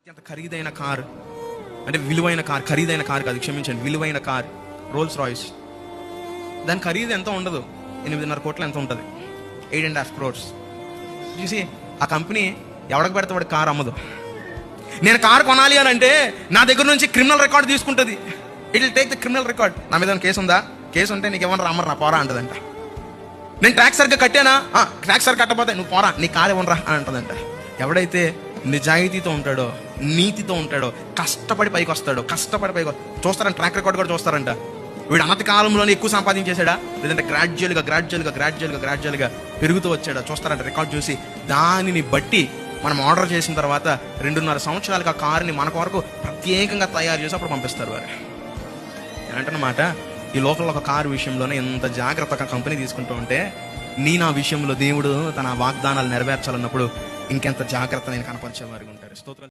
అత్యంత ఖరీదైన కార్, అంటే విలువైన కార్, ఖరీదైన కార్ కాదు, క్షమించండి, విలువైన కార్ రోల్స్ రాయిస్. దాని ఖరీదు ఎంత ఉండదు, 8.5 కోట్లు ఎంత ఉంటుంది, 8.5 crores. చూసి ఆ కంపెనీ ఎవరికి పెడితే వాడి కార్ అమ్మదు. నేను కార్ కొనాలి అని అంటే నా దగ్గర నుంచి క్రిమినల్ రికార్డ్ తీసుకుంటుంది. It will take the criminal record. నా మీద కేసు ఉందా, కేసు ఉంటే నీకు ఏమన్నా రమ్మరా పోరా అంటదంట. నేను ట్యాక్స్ సరిగ్గా కట్టానా, ట్యాక్స్ సరిగ్గా కట్టకపోతే నువ్వు పోరా, నీ కార్ ఇవ్వనరా అని అంటదంట. ఎవడైతే నిజాయితీతో ఉంటాడో, నీతితో ఉంటాడో, కష్టపడి పైకి వస్తాడో, చూస్తారంట, ట్రాక్ రికార్డ్ కూడా చూస్తారంట. వీడు అనతి కాలంలోనే ఎక్కువ సంపాదించేశాడా, లేదంటే గ్రాడ్యువల్గా పెరుగుతూ వచ్చాడా చూస్తారంట. రికార్డ్ చూసి దానిని బట్టి మనం ఆర్డర్ చేసిన తర్వాత 2.5 సంవత్సరాలుగా ఆ కారుని మన కొరకు ప్రత్యేకంగా తయారు చేసి అప్పుడు పంపిస్తారు వారు. ఏంటన్నమాట, ఈ లోకంలో ఒక కారు విషయంలోనే ఎంత జాగ్రత్తగా కంపెనీ తీసుకుంటూ ఉంటే, నా విషయంలో దేవుడు తన వాగ్దానాలు నెరవేర్చాలన్నప్పుడు ఇంకెంత జాగ్రత్త నేను కనపరిచేవారు ఉంటారు. స్తోత్రాలు.